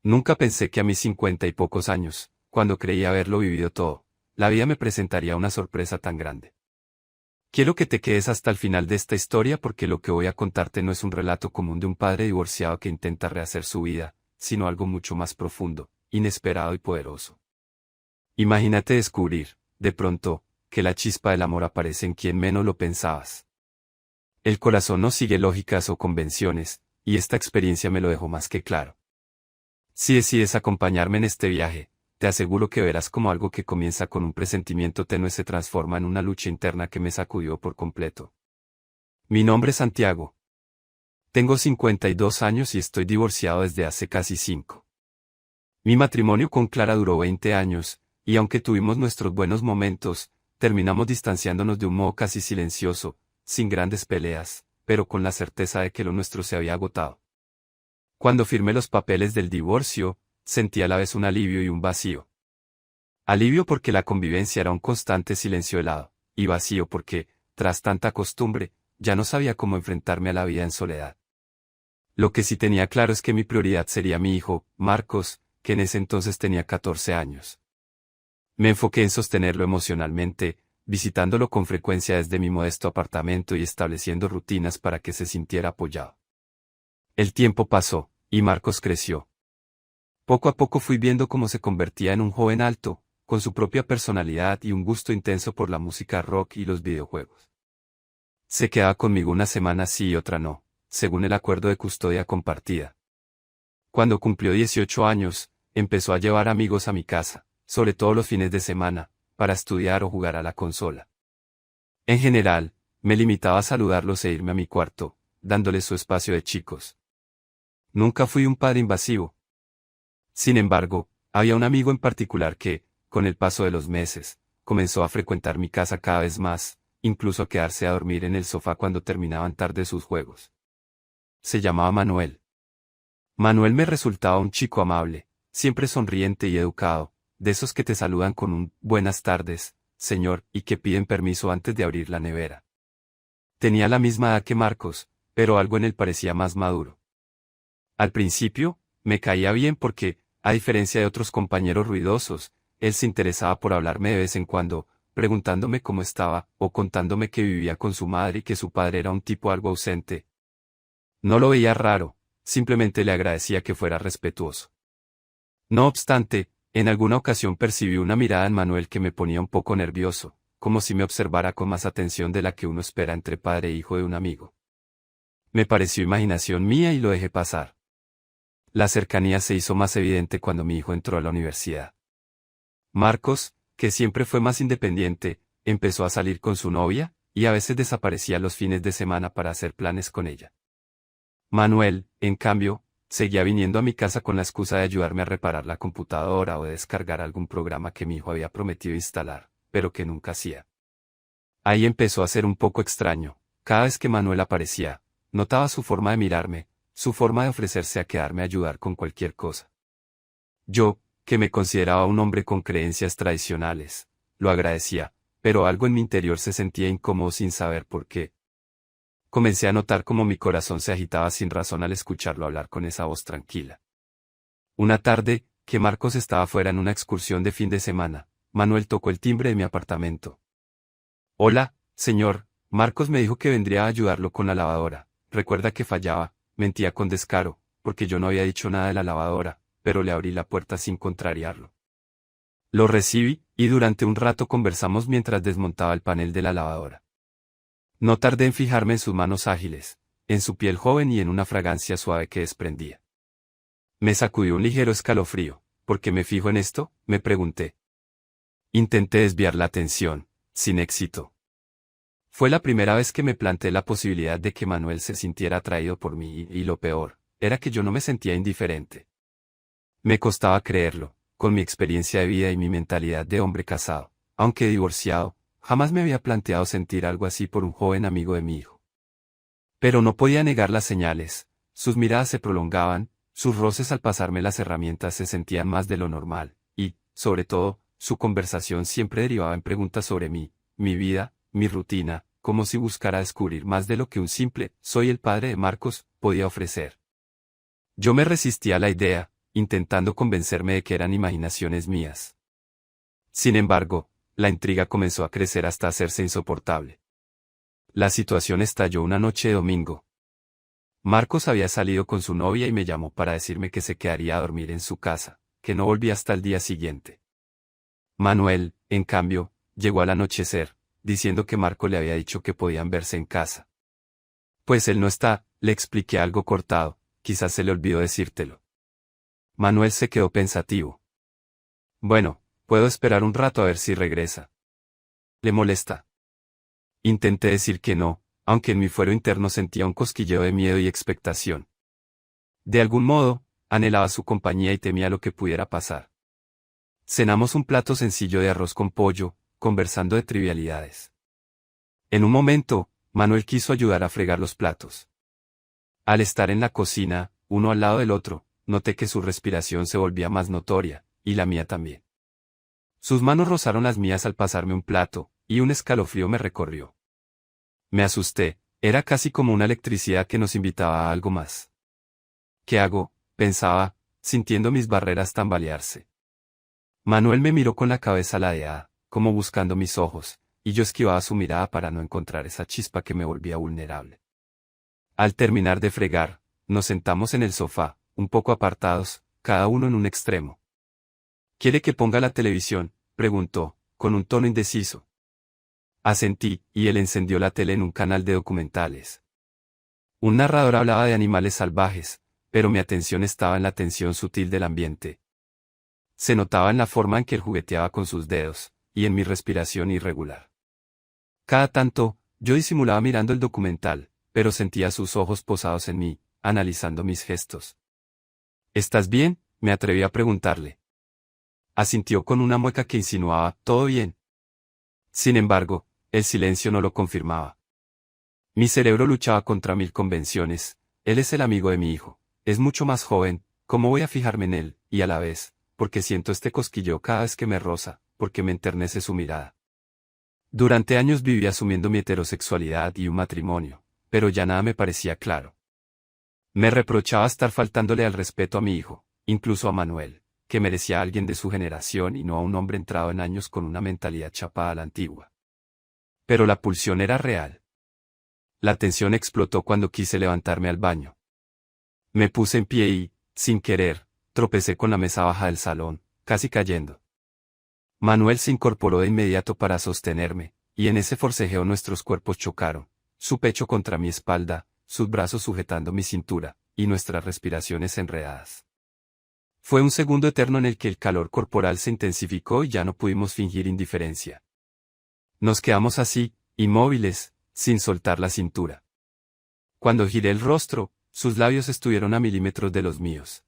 Nunca pensé que a mis 50 y pocos años, cuando creía haberlo vivido todo, la vida me presentaría una sorpresa tan grande. Quiero que te quedes hasta el final de esta historia porque lo que voy a contarte no es un relato común de un padre divorciado que intenta rehacer su vida, sino algo mucho más profundo, inesperado y poderoso. Imagínate descubrir, de pronto, que la chispa del amor aparece en quien menos lo pensabas. El corazón no sigue lógicas o convenciones, y esta experiencia me lo dejó más que claro. Si decides acompañarme en este viaje, te aseguro que verás cómo algo que comienza con un presentimiento tenue se transforma en una lucha interna que me sacudió por completo. Mi nombre es Santiago. Tengo 52 años y estoy divorciado desde hace casi 5. Mi matrimonio con Clara duró 20 años, y aunque tuvimos nuestros buenos momentos, terminamos distanciándonos de un modo casi silencioso, sin grandes peleas, pero con la certeza de que lo nuestro se había agotado. Cuando firmé los papeles del divorcio, sentí a la vez un alivio y un vacío. Alivio porque la convivencia era un constante silencio helado, y vacío porque, tras tanta costumbre, ya no sabía cómo enfrentarme a la vida en soledad. Lo que sí tenía claro es que mi prioridad sería mi hijo, Marcos, que en ese entonces tenía 14 años. Me enfoqué en sostenerlo emocionalmente, visitándolo con frecuencia desde mi modesto apartamento y estableciendo rutinas para que se sintiera apoyado. El tiempo pasó, y Marcos creció. Poco a poco fui viendo cómo se convertía en un joven alto, con su propia personalidad y un gusto intenso por la música rock y los videojuegos. Se quedaba conmigo una semana sí y otra no, según el acuerdo de custodia compartida. Cuando cumplió 18 años, empezó a llevar amigos a mi casa, sobre todo los fines de semana, para estudiar o jugar a la consola. En general, me limitaba a saludarlos e irme a mi cuarto, dándoles su espacio de chicos. Nunca fui un padre invasivo. Sin embargo, había un amigo en particular que, con el paso de los meses, comenzó a frecuentar mi casa cada vez más, incluso a quedarse a dormir en el sofá cuando terminaban tarde sus juegos. Se llamaba Manuel. Manuel me resultaba un chico amable, siempre sonriente y educado, de esos que te saludan con un «buenas tardes, señor», y que piden permiso antes de abrir la nevera. Tenía la misma edad que Marcos, pero algo en él parecía más maduro. Al principio, me caía bien porque, a diferencia de otros compañeros ruidosos, él se interesaba por hablarme de vez en cuando, preguntándome cómo estaba, o contándome que vivía con su madre y que su padre era un tipo algo ausente. No lo veía raro, simplemente le agradecía que fuera respetuoso. No obstante, en alguna ocasión percibí una mirada en Manuel que me ponía un poco nervioso, como si me observara con más atención de la que uno espera entre padre e hijo de un amigo. Me pareció imaginación mía y lo dejé pasar. La cercanía se hizo más evidente cuando mi hijo entró a la universidad. Marcos, que siempre fue más independiente, empezó a salir con su novia, y a veces desaparecía los fines de semana para hacer planes con ella. Manuel, en cambio, seguía viniendo a mi casa con la excusa de ayudarme a reparar la computadora o de descargar algún programa que mi hijo había prometido instalar, pero que nunca hacía. Ahí empezó a ser un poco extraño. Cada vez que Manuel aparecía, notaba su forma de mirarme, su forma de ofrecerse a quedarme a ayudar con cualquier cosa. Yo, que me consideraba un hombre con creencias tradicionales, lo agradecía, pero algo en mi interior se sentía incómodo sin saber por qué. Comencé a notar cómo mi corazón se agitaba sin razón al escucharlo hablar con esa voz tranquila. Una tarde, que Marcos estaba fuera en una excursión de fin de semana, Manuel tocó el timbre de mi apartamento. «Hola, señor», Marcos me dijo que vendría a ayudarlo con la lavadora. Recuerda que fallaba, mentía con descaro, porque yo no había dicho nada de la lavadora, pero le abrí la puerta sin contrariarlo. Lo recibí, y durante un rato conversamos mientras desmontaba el panel de la lavadora. No tardé en fijarme en sus manos ágiles, en su piel joven y en una fragancia suave que desprendía. Me sacudió un ligero escalofrío. ¿Por qué me fijo en esto?, me pregunté. Intenté desviar la atención, sin éxito. Fue la primera vez que me planteé la posibilidad de que Manuel se sintiera atraído por mí y lo peor, era que yo no me sentía indiferente. Me costaba creerlo, con mi experiencia de vida y mi mentalidad de hombre casado, aunque divorciado, jamás me había planteado sentir algo así por un joven amigo de mi hijo. Pero no podía negar las señales, sus miradas se prolongaban, sus roces al pasarme las herramientas se sentían más de lo normal, y, sobre todo, su conversación siempre derivaba en preguntas sobre mí, mi vida, mi rutina, como si buscara descubrir más de lo que un simple «soy el padre de Marcos» podía ofrecer. Yo me resistía a la idea, intentando convencerme de que eran imaginaciones mías. Sin embargo, la intriga comenzó a crecer hasta hacerse insoportable. La situación estalló una noche de domingo. Marcos había salido con su novia y me llamó para decirme que se quedaría a dormir en su casa, que no volvía hasta el día siguiente. Manuel, en cambio, llegó al anochecer, diciendo que Marco le había dicho que podían verse en casa. Pues él no está, le expliqué algo cortado, quizás se le olvidó decírtelo. Manuel se quedó pensativo. Bueno, puedo esperar un rato a ver si regresa. ¿Le molesta? Intenté decir que no, aunque en mi fuero interno sentía un cosquilleo de miedo y expectación. De algún modo, anhelaba su compañía y temía lo que pudiera pasar. Cenamos un plato sencillo de arroz con pollo, conversando de trivialidades. En un momento, Manuel quiso ayudar a fregar los platos. Al estar en la cocina, uno al lado del otro, noté que su respiración se volvía más notoria, y la mía también. Sus manos rozaron las mías al pasarme un plato, y un escalofrío me recorrió. Me asusté, era casi como una electricidad que nos invitaba a algo más. ¿Qué hago?, pensaba, sintiendo mis barreras tambalearse. Manuel me miró con la cabeza ladeada, como buscando mis ojos, y yo esquivaba su mirada para no encontrar esa chispa que me volvía vulnerable. Al terminar de fregar, nos sentamos en el sofá, un poco apartados, cada uno en un extremo. ¿Quiere que ponga la televisión?, preguntó, con un tono indeciso. Asentí, y él encendió la tele en un canal de documentales. Un narrador hablaba de animales salvajes, pero mi atención estaba en la tensión sutil del ambiente. Se notaba en la forma en que él jugueteaba con sus dedos, y en mi respiración irregular. Cada tanto, yo disimulaba mirando el documental, pero sentía sus ojos posados en mí, analizando mis gestos. ¿Estás bien?, me atreví a preguntarle. Asintió con una mueca que insinuaba, todo bien. Sin embargo, el silencio no lo confirmaba. Mi cerebro luchaba contra 1000 convenciones. Él es el amigo de mi hijo, es mucho más joven, ¿cómo voy a fijarme en él? Y a la vez, porque siento este cosquilleo cada vez que me roza, porque me enternece su mirada. Durante años viví asumiendo mi heterosexualidad y un matrimonio, pero ya nada me parecía claro. Me reprochaba estar faltándole al respeto a mi hijo, incluso a Manuel, que merecía a alguien de su generación y no a un hombre entrado en años con una mentalidad chapada a la antigua. Pero la pulsión era real. La tensión explotó cuando quise levantarme al baño. Me puse en pie y, sin querer, tropecé con la mesa baja del salón, casi cayendo. Manuel se incorporó de inmediato para sostenerme, y en ese forcejeo nuestros cuerpos chocaron, su pecho contra mi espalda, sus brazos sujetando mi cintura, y nuestras respiraciones enredadas. Fue un segundo eterno en el que el calor corporal se intensificó y ya no pudimos fingir indiferencia. Nos quedamos así, inmóviles, sin soltar la cintura. Cuando giré el rostro, sus labios estuvieron a milímetros de los míos.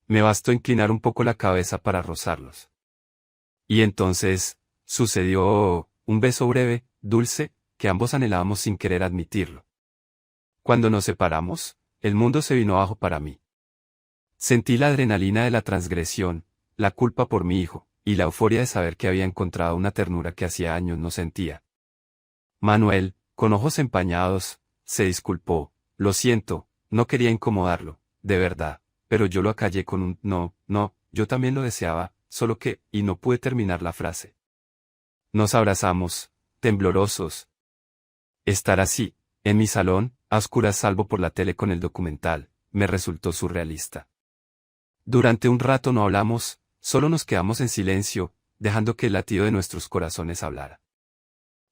Me bastó inclinar un poco la cabeza para rozarlos. Y entonces, sucedió un beso breve, dulce, que ambos anhelábamos sin querer admitirlo. Cuando nos separamos, el mundo se vino abajo para mí. Sentí la adrenalina de la transgresión, la culpa por mi hijo, y la euforia de saber que había encontrado una ternura que hacía años no sentía. Manuel, con ojos empañados, se disculpó. Lo siento, no quería incomodarlo, de verdad, pero yo lo acallé con un no, yo también lo deseaba, solo que, y no pude terminar la frase. Nos abrazamos, temblorosos. Estar así, en mi salón, a oscuras salvo por la tele con el documental, me resultó surrealista. Durante un rato no hablamos, solo nos quedamos en silencio, dejando que el latido de nuestros corazones hablara.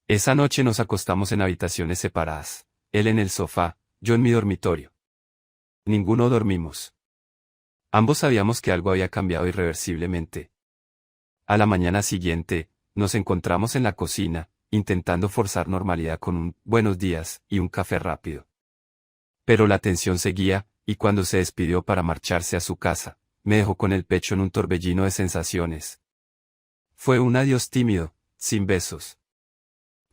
Esa noche nos acostamos en habitaciones separadas, él en el sofá, yo en mi dormitorio. Ninguno dormimos. Ambos sabíamos que algo había cambiado irreversiblemente. A la mañana siguiente, nos encontramos en la cocina, intentando forzar normalidad con un buenos días y un café rápido. Pero la tensión seguía, y cuando se despidió para marcharse a su casa, me dejó con el pecho en un torbellino de sensaciones. Fue un adiós tímido, sin besos.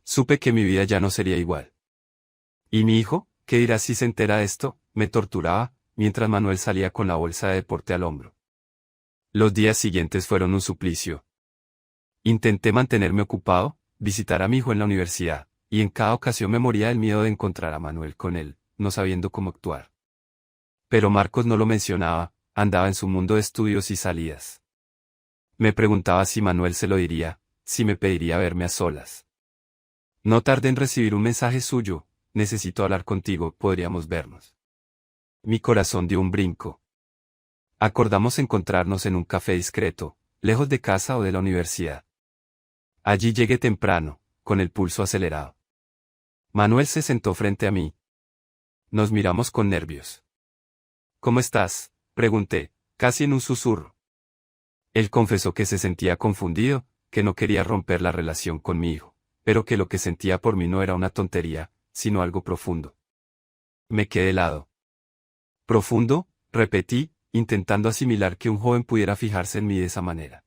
Supe que mi vida ya no sería igual. ¿Y mi hijo? ¿Qué dirá si se entera de esto? Me torturaba, mientras Manuel salía con la bolsa de deporte al hombro. Los días siguientes fueron un suplicio. Intenté mantenerme ocupado, visitar a mi hijo en la universidad, y en cada ocasión me moría del miedo de encontrar a Manuel con él, no sabiendo cómo actuar. Pero Marcos no lo mencionaba, andaba en su mundo de estudios y salidas. Me preguntaba si Manuel se lo diría, si me pediría verme a solas. No tardé en recibir un mensaje suyo: necesito hablar contigo, podríamos vernos. Mi corazón dio un brinco. Acordamos encontrarnos en un café discreto, lejos de casa o de la universidad. Allí llegué temprano, con el pulso acelerado. Manuel se sentó frente a mí. Nos miramos con nervios. ¿Cómo estás?, pregunté, casi en un susurro. Él confesó que se sentía confundido, que no quería romper la relación con mi hijo, pero que lo que sentía por mí no era una tontería, sino algo profundo. Me quedé helado. ¿Profundo?, repetí, intentando asimilar que un joven pudiera fijarse en mí de esa manera.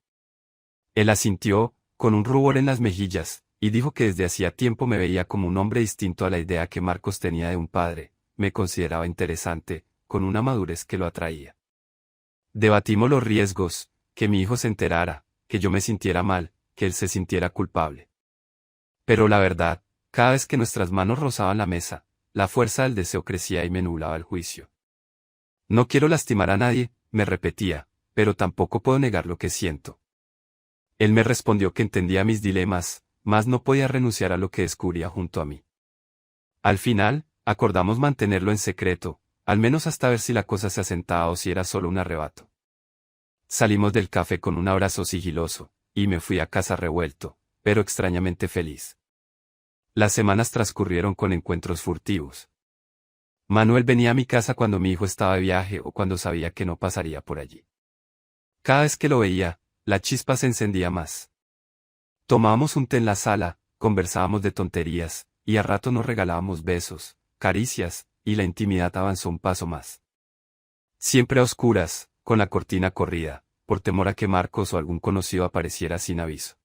Él asintió, con un rubor en las mejillas, y dijo que desde hacía tiempo me veía como un hombre distinto a la idea que Marcos tenía de un padre. Me consideraba interesante, con una madurez que lo atraía. Debatimos los riesgos: que mi hijo se enterara, que yo me sintiera mal, que él se sintiera culpable. Pero la verdad, cada vez que nuestras manos rozaban la mesa, la fuerza del deseo crecía y me nublaba el juicio. No quiero lastimar a nadie, me repetía, pero tampoco puedo negar lo que siento. Él me respondió que entendía mis dilemas, mas no podía renunciar a lo que descubría junto a mí. Al final, acordamos mantenerlo en secreto, al menos hasta ver si la cosa se asentaba o si era solo un arrebato. Salimos del café con un abrazo sigiloso, y me fui a casa revuelto, pero extrañamente feliz. Las semanas transcurrieron con encuentros furtivos. Manuel venía a mi casa cuando mi hijo estaba de viaje o cuando sabía que no pasaría por allí. Cada vez que lo veía, la chispa se encendía más. Tomábamos un té en la sala, conversábamos de tonterías, y a rato nos regalábamos besos, caricias, y la intimidad avanzó un paso más. Siempre a oscuras, con la cortina corrida, por temor a que Marcos o algún conocido apareciera sin aviso.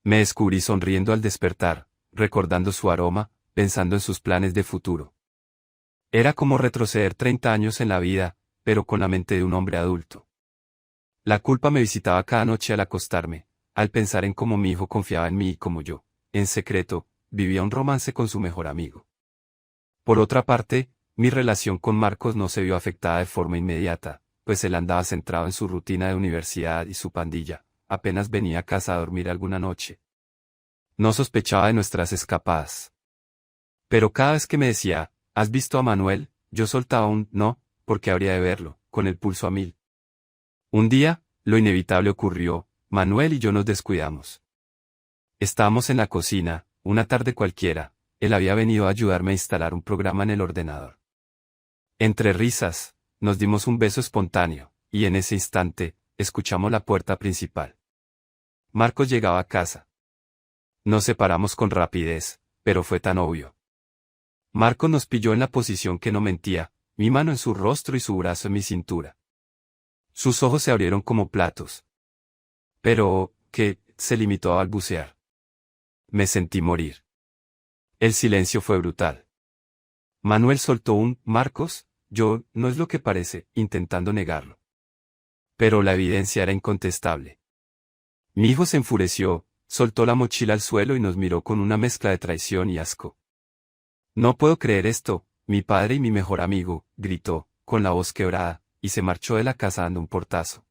Me descubrí sonriendo al despertar, recordando su aroma, pensando en sus planes de futuro. Era como retroceder 30 años en la vida, pero con la mente de un hombre adulto. La culpa me visitaba cada noche al acostarme, al pensar en cómo mi hijo confiaba en mí y cómo yo, en secreto, vivía un romance con su mejor amigo. Por otra parte, mi relación con Marcos no se vio afectada de forma inmediata, pues él andaba centrado en su rutina de universidad y su pandilla, apenas venía a casa a dormir alguna noche. No sospechaba de nuestras escapadas. Pero cada vez que me decía: ¿has visto a Manuel?, yo soltaba un no, porque habría de verlo, con el pulso a 1000. Un día, lo inevitable ocurrió: Manuel y yo nos descuidamos. Estábamos en la cocina, una tarde cualquiera. Él había venido a ayudarme a instalar un programa en el ordenador. Entre risas, nos dimos un beso espontáneo, y en ese instante, escuchamos la puerta principal. Marcos llegaba a casa. Nos separamos con rapidez, pero fue tan obvio. Marcos nos pilló en la posición que no mentía, mi mano en su rostro y su brazo en mi cintura. Sus ojos se abrieron como platos. Pero, ¿qué?, se limitó a balbucear. Me sentí morir. El silencio fue brutal. Manuel soltó un «Marcos, yo, no es lo que parece», intentando negarlo. Pero la evidencia era incontestable. Mi hijo se enfureció, soltó la mochila al suelo y nos miró con una mezcla de traición y asco. «No puedo creer esto, mi padre y mi mejor amigo», gritó, con la voz quebrada, y se marchó de la casa dando un portazo.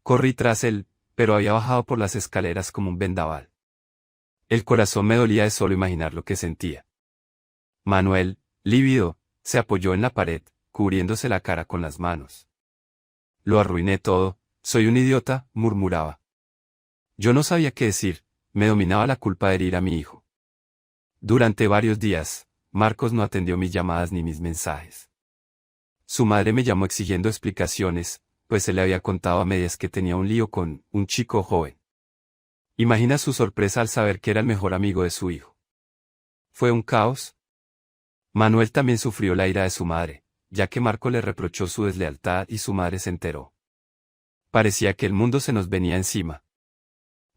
Corrí tras él, pero había bajado por las escaleras como un vendaval. El corazón me dolía de solo imaginar lo que sentía. Manuel, lívido, se apoyó en la pared, cubriéndose la cara con las manos. «Lo arruiné todo, soy un idiota», murmuraba. Yo no sabía qué decir, me dominaba la culpa de herir a mi hijo. Durante varios días, Marcos no atendió mis llamadas ni mis mensajes. Su madre me llamó exigiendo explicaciones, pues él le había contado a medias que tenía un lío con un chico joven. Imagina su sorpresa al saber que era el mejor amigo de su hijo. Fue un caos. Manuel también sufrió la ira de su madre, ya que Marco le reprochó su deslealtad y su madre se enteró. Parecía que el mundo se nos venía encima.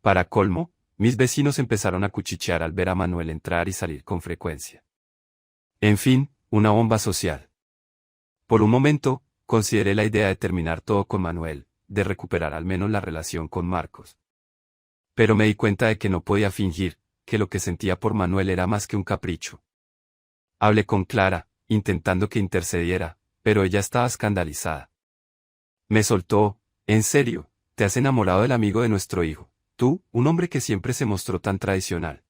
Para colmo, mis vecinos empezaron a cuchichear al ver a Manuel entrar y salir con frecuencia. En fin, una bomba social. Por un momento, consideré la idea de terminar todo con Manuel, de recuperar al menos la relación con Marcos. Pero me di cuenta de que no podía fingir, que lo que sentía por Manuel era más que un capricho. Hablé con Clara, intentando que intercediera, pero ella estaba escandalizada. Me soltó. En serio, te has enamorado del amigo de nuestro hijo. Tú, un hombre que siempre se mostró tan tradicional.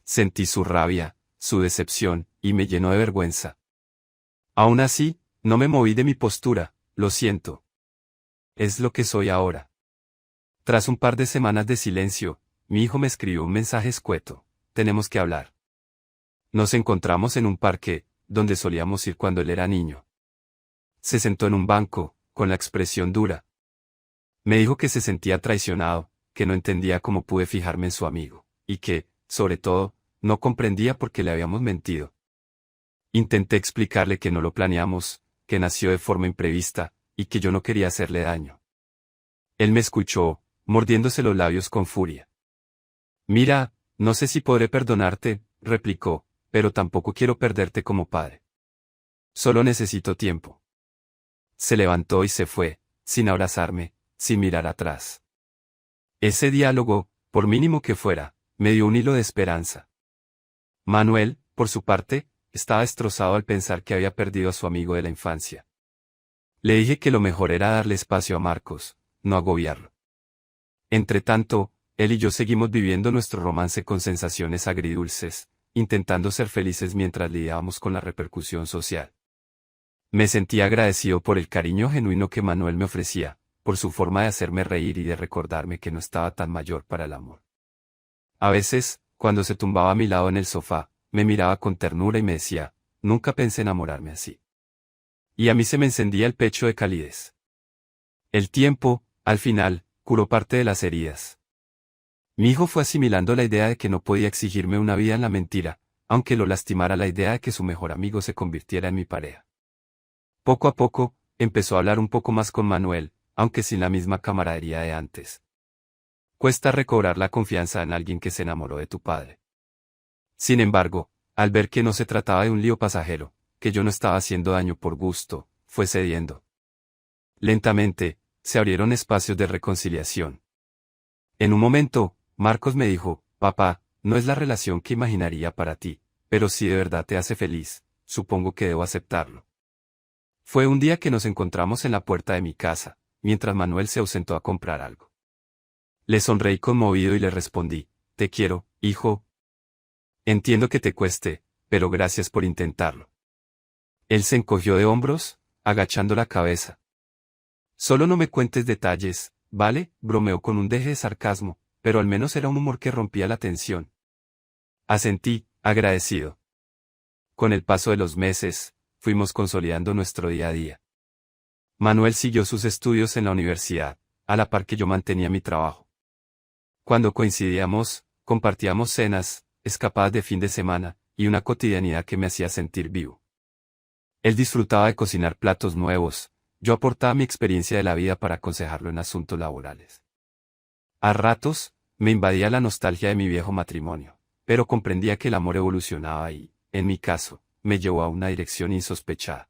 Sentí su rabia, su decepción, y me llenó de vergüenza. Aún así, no me moví de mi postura, lo siento. Es lo que soy ahora. Tras un par de semanas de silencio, mi hijo me escribió un mensaje escueto. Tenemos que hablar. Nos encontramos en un parque, donde solíamos ir cuando él era niño. Se sentó en un banco, con la expresión dura. Me dijo que se sentía traicionado, que no entendía cómo pude fijarme en su amigo, y que, sobre todo, no comprendía por qué le habíamos mentido. Intenté explicarle que no lo planeamos, que nació de forma imprevista, y que yo no quería hacerle daño. Él me escuchó, mordiéndose los labios con furia. Mira, no sé si podré perdonarte, replicó, pero tampoco quiero perderte como padre. Solo necesito tiempo. Se levantó y se fue, sin abrazarme, sin mirar atrás. Ese diálogo, por mínimo que fuera, me dio un hilo de esperanza. Manuel, por su parte, estaba destrozado al pensar que había perdido a su amigo de la infancia. Le dije que lo mejor era darle espacio a Marcos, no agobiarlo. Entretanto, él y yo seguimos viviendo nuestro romance con sensaciones agridulces, intentando ser felices mientras lidiábamos con la repercusión social. Me sentí agradecido por el cariño genuino que Manuel me ofrecía, por su forma de hacerme reír y de recordarme que no estaba tan mayor para el amor. A veces, cuando se tumbaba a mi lado en el sofá, me miraba con ternura y me decía, nunca pensé enamorarme así. Y a mí se me encendía el pecho de calidez. El tiempo, al final, curó parte de las heridas. Mi hijo fue asimilando la idea de que no podía exigirme una vida en la mentira, aunque lo lastimara la idea de que su mejor amigo se convirtiera en mi pareja. Poco a poco, empezó a hablar un poco más con Manuel, aunque sin la misma camaradería de antes. Cuesta recobrar la confianza en alguien que se enamoró de tu padre. Sin embargo, al ver que no se trataba de un lío pasajero, que yo no estaba haciendo daño por gusto, fue cediendo. Lentamente, se abrieron espacios de reconciliación. En un momento, Marcos me dijo, papá, no es la relación que imaginaría para ti, pero si de verdad te hace feliz, supongo que debo aceptarlo. Fue un día que nos encontramos en la puerta de mi casa, mientras Manuel se ausentó a comprar algo. Le sonreí conmovido y le respondí, te quiero, hijo. Entiendo que te cueste, pero gracias por intentarlo. Él se encogió de hombros, agachando la cabeza. Solo no me cuentes detalles, ¿vale? Bromeó con un deje de sarcasmo, pero al menos era un humor que rompía la tensión. Asentí, agradecido. Con el paso de los meses, fuimos consolidando nuestro día a día. Manuel siguió sus estudios en la universidad, a la par que yo mantenía mi trabajo. Cuando coincidíamos, compartíamos cenas, escapadas de fin de semana, y una cotidianidad que me hacía sentir vivo. Él disfrutaba de cocinar platos nuevos, yo aportaba mi experiencia de la vida para aconsejarlo en asuntos laborales. A ratos, me invadía la nostalgia de mi viejo matrimonio, pero comprendía que el amor evolucionaba y, en mi caso, me llevó a una dirección insospechada.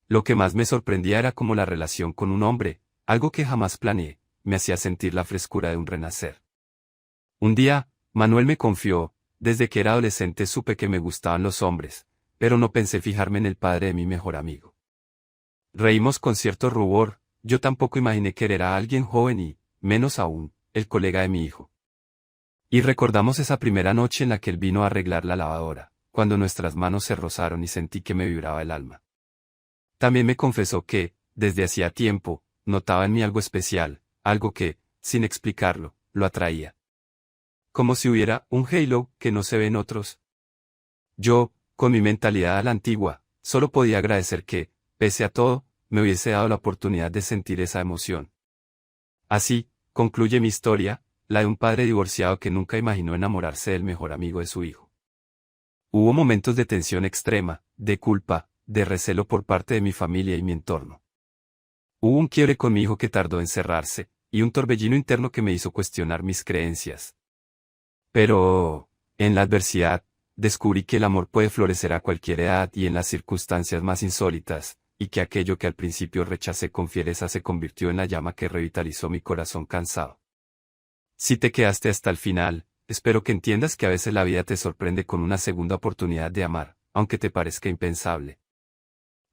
Lo que más me sorprendía era cómo la relación con un hombre, algo que jamás planeé, me hacía sentir la frescura de un renacer. Un día, Manuel me confió, desde que era adolescente supe que me gustaban los hombres, pero no pensé fijarme en el padre de mi mejor amigo. Reímos con cierto rubor, yo tampoco imaginé querer a alguien joven y, menos aún, el colega de mi hijo. Y recordamos esa primera noche en la que él vino a arreglar la lavadora, cuando nuestras manos se rozaron y sentí que me vibraba el alma. También me confesó que, desde hacía tiempo, notaba en mí algo especial, algo que, sin explicarlo, lo atraía. Como si hubiera un halo que no se ve en otros. Yo, con mi mentalidad a la antigua, solo podía agradecer que, pese a todo, me hubiese dado la oportunidad de sentir esa emoción. Así, concluye mi historia, la de un padre divorciado que nunca imaginó enamorarse del mejor amigo de su hijo. Hubo momentos de tensión extrema, de culpa, de recelo por parte de mi familia y mi entorno. Hubo un quiebre con mi hijo que tardó en cerrarse, y un torbellino interno que me hizo cuestionar mis creencias. Pero, en la adversidad, descubrí que el amor puede florecer a cualquier edad y en las circunstancias más insólitas, y que aquello que al principio rechacé con fiereza se convirtió en la llama que revitalizó mi corazón cansado. Si te quedaste hasta el final, espero que entiendas que a veces la vida te sorprende con una segunda oportunidad de amar, aunque te parezca impensable.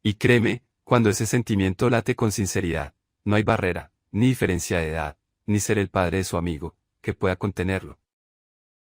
Y créeme, Cuando ese sentimiento late con sinceridad, no hay barrera, ni diferencia de edad, ni ser el padre de su amigo, que pueda contenerlo.